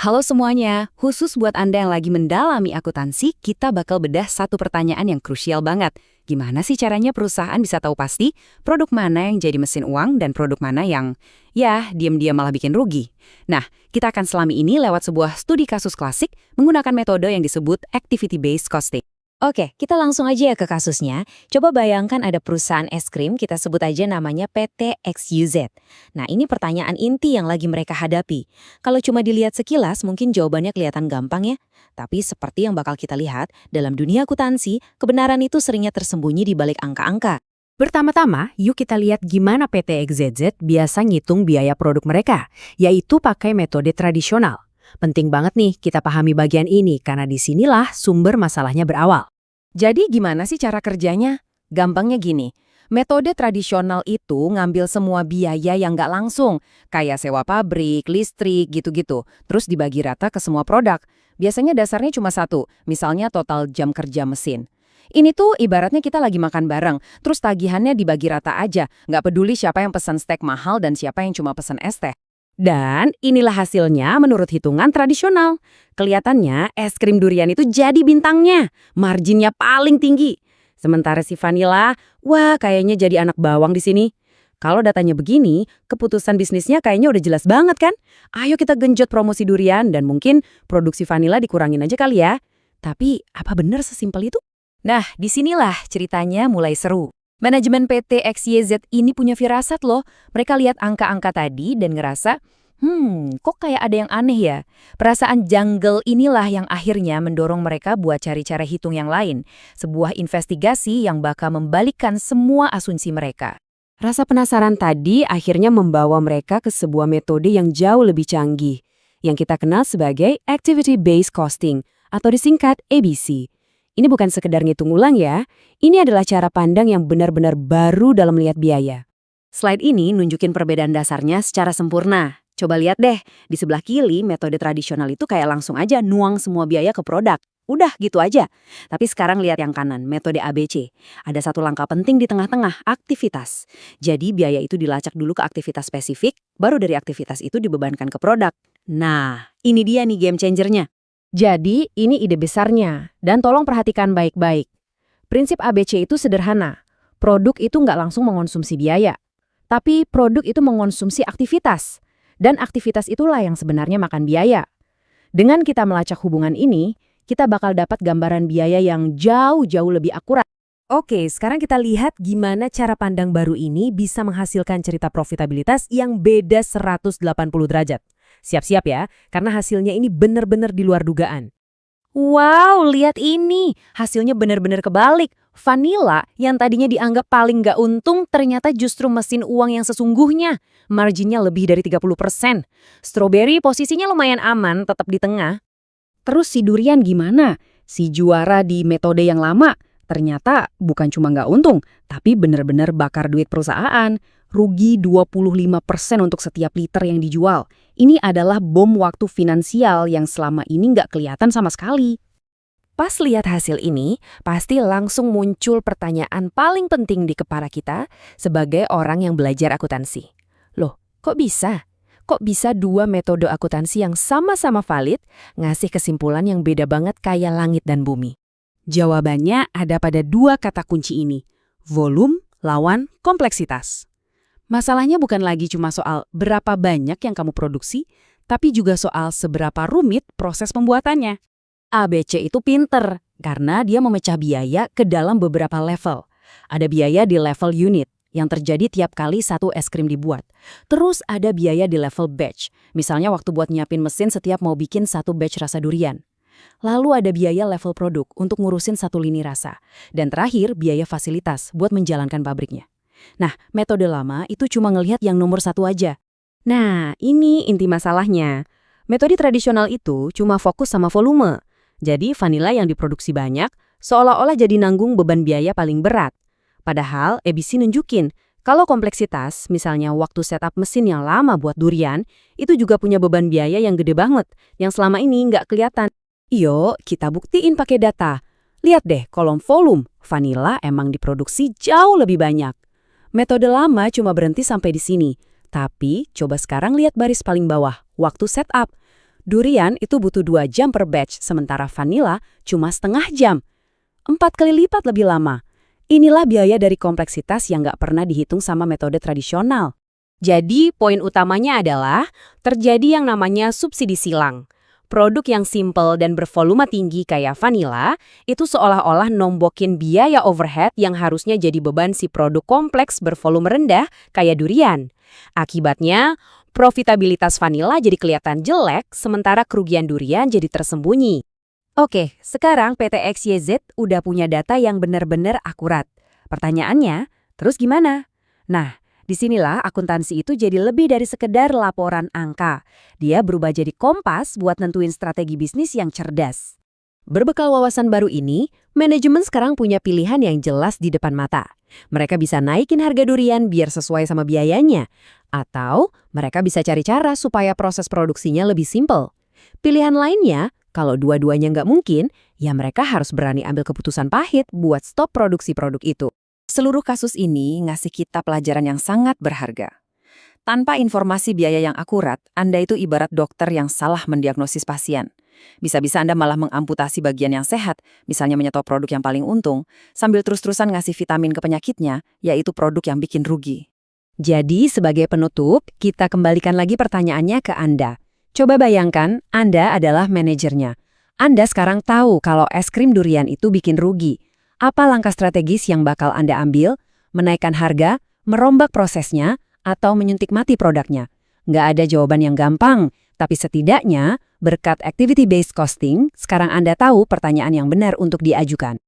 Halo semuanya, khusus buat Anda yang lagi mendalami akuntansi, kita bakal bedah satu pertanyaan yang krusial banget. Gimana sih caranya perusahaan bisa tahu pasti produk mana yang jadi mesin uang dan produk mana yang, ya, diam-diam malah bikin rugi? Nah, kita akan selami ini lewat sebuah studi kasus klasik menggunakan metode yang disebut activity-based costing. Oke, kita langsung aja ya ke kasusnya. Coba bayangkan ada perusahaan es krim, kita sebut aja namanya PT XYZ. Nah, ini pertanyaan inti yang lagi mereka hadapi. Kalau cuma dilihat sekilas, mungkin jawabannya kelihatan gampang ya. Tapi seperti yang bakal kita lihat, dalam dunia akuntansi, kebenaran itu seringnya tersembunyi di balik angka-angka. Pertama-tama, yuk kita lihat gimana PT XYZ biasa ngitung biaya produk mereka, yaitu pakai metode tradisional. Penting banget nih kita pahami bagian ini karena disinilah sumber masalahnya berawal. Jadi gimana sih cara kerjanya? Gampangnya gini, metode tradisional itu ngambil semua biaya yang nggak langsung, kayak sewa pabrik, listrik, gitu-gitu, terus dibagi rata ke semua produk. Biasanya dasarnya cuma satu, misalnya total jam kerja mesin. Ini tuh ibaratnya kita lagi makan bareng, terus tagihannya dibagi rata aja, nggak peduli siapa yang pesan steak mahal dan siapa yang cuma pesan es teh. Dan inilah hasilnya menurut hitungan tradisional. Kelihatannya es krim durian itu jadi bintangnya, marginnya paling tinggi. Sementara si vanila, wah kayaknya jadi anak bawang di sini. Kalau datanya begini, keputusan bisnisnya kayaknya udah jelas banget kan? Ayo kita genjot promosi durian dan mungkin produksi vanila dikurangin aja kali ya. Tapi apa bener sesimpel itu? Nah, disinilah ceritanya mulai seru. Manajemen PT XYZ ini punya firasat loh. Mereka lihat angka-angka tadi dan ngerasa, kok kayak ada yang aneh ya? Perasaan janggal inilah yang akhirnya mendorong mereka buat cari cara hitung yang lain. Sebuah investigasi yang bakal membalikkan semua asumsi mereka. Rasa penasaran tadi akhirnya membawa mereka ke sebuah metode yang jauh lebih canggih, yang kita kenal sebagai Activity-Based Costing, atau disingkat ABC. Ini bukan sekedar ngitung ulang ya, ini adalah cara pandang yang benar-benar baru dalam melihat biaya. Slide ini nunjukin perbedaan dasarnya secara sempurna. Coba lihat deh, di sebelah kiri metode tradisional itu kayak langsung aja nuang semua biaya ke produk. Udah gitu aja. Tapi sekarang lihat yang kanan, metode ABC. Ada satu langkah penting di tengah-tengah, aktivitas. Jadi biaya itu dilacak dulu ke aktivitas spesifik, baru dari aktivitas itu dibebankan ke produk. Nah, ini dia nih game changernya. Jadi, ini ide besarnya, dan tolong perhatikan baik-baik. Prinsip ABC itu sederhana. Produk itu nggak langsung mengonsumsi biaya, tapi produk itu mengonsumsi aktivitas. Dan aktivitas itulah yang sebenarnya makan biaya. Dengan kita melacak hubungan ini, kita bakal dapat gambaran biaya yang jauh-jauh lebih akurat. Oke, sekarang kita lihat gimana cara pandang baru ini bisa menghasilkan cerita profitabilitas yang beda 180 derajat. Siap-siap ya, karena hasilnya ini benar-benar di luar dugaan. Wow, lihat ini. Hasilnya benar-benar kebalik. Vanilla yang tadinya dianggap paling nggak untung ternyata justru mesin uang yang sesungguhnya. Marginnya lebih dari 30%. Strawberry posisinya lumayan aman, tetap di tengah. Terus si durian gimana? Si juara di metode yang lama. Ternyata bukan cuma nggak untung, tapi benar-benar bakar duit perusahaan. Rugi 25% untuk setiap liter yang dijual. Ini adalah bom waktu finansial yang selama ini nggak kelihatan sama sekali. Pas lihat hasil ini, pasti langsung muncul pertanyaan paling penting di kepala kita sebagai orang yang belajar akuntansi. Loh, kok bisa? Kok bisa dua metode akuntansi yang sama-sama valid ngasih kesimpulan yang beda banget kayak langit dan bumi? Jawabannya ada pada dua kata kunci ini, volume lawan kompleksitas. Masalahnya bukan lagi cuma soal berapa banyak yang kamu produksi, tapi juga soal seberapa rumit proses pembuatannya. ABC itu pinter, karena dia memecah biaya ke dalam beberapa level. Ada biaya di level unit, yang terjadi tiap kali satu es krim dibuat. Terus ada biaya di level batch, misalnya waktu buat nyiapin mesin setiap mau bikin satu batch rasa durian. Lalu ada biaya level produk untuk ngurusin satu lini rasa. Dan terakhir, biaya fasilitas buat menjalankan pabriknya. Nah, metode lama itu cuma ngelihat yang nomor satu aja. Nah, ini inti masalahnya. Metode tradisional itu cuma fokus sama volume. Jadi, vanila yang diproduksi banyak, seolah-olah jadi nanggung beban biaya paling berat. Padahal, ABC nunjukin, kalau kompleksitas, misalnya waktu setup mesin yang lama buat durian, itu juga punya beban biaya yang gede banget, yang selama ini nggak kelihatan. Yuk, kita buktiin pakai data. Lihat deh, kolom volume, vanila emang diproduksi jauh lebih banyak. Metode lama cuma berhenti sampai di sini. Tapi, coba sekarang lihat baris paling bawah, waktu setup. Durian itu butuh 2 jam per batch, sementara vanila cuma setengah jam. 4 kali lipat lebih lama. Inilah biaya dari kompleksitas yang nggak pernah dihitung sama metode tradisional. Jadi, poin utamanya adalah terjadi yang namanya subsidi silang. Produk yang simple dan bervolume tinggi kayak vanila itu seolah-olah nombokin biaya overhead yang harusnya jadi beban si produk kompleks bervolume rendah kayak durian. Akibatnya, profitabilitas vanila jadi kelihatan jelek, sementara kerugian durian jadi tersembunyi. Oke, sekarang PT XYZ udah punya data yang benar-benar akurat. Pertanyaannya, terus gimana? Nah, disinilah akuntansi itu jadi lebih dari sekedar laporan angka. Dia berubah jadi kompas buat nentuin strategi bisnis yang cerdas. Berbekal wawasan baru ini, manajemen sekarang punya pilihan yang jelas di depan mata. Mereka bisa naikin harga durian biar sesuai sama biayanya. Atau mereka bisa cari cara supaya proses produksinya lebih simpel. Pilihan lainnya, kalau dua-duanya nggak mungkin, ya mereka harus berani ambil keputusan pahit buat stop produksi produk itu. Seluruh kasus ini ngasih kita pelajaran yang sangat berharga. Tanpa informasi biaya yang akurat, Anda itu ibarat dokter yang salah mendiagnosis pasien. Bisa-bisa Anda malah mengamputasi bagian yang sehat, misalnya menyetop produk yang paling untung, sambil terus-terusan ngasih vitamin ke penyakitnya, yaitu produk yang bikin rugi. Jadi, sebagai penutup, kita kembalikan lagi pertanyaannya ke Anda. Coba bayangkan, Anda adalah manajernya. Anda sekarang tahu kalau es krim durian itu bikin rugi. Apa langkah strategis yang bakal Anda ambil? Menaikkan harga, merombak prosesnya, atau menyuntik mati produknya? Nggak ada jawaban yang gampang, tapi setidaknya berkat activity-based costing, sekarang Anda tahu pertanyaan yang benar untuk diajukan.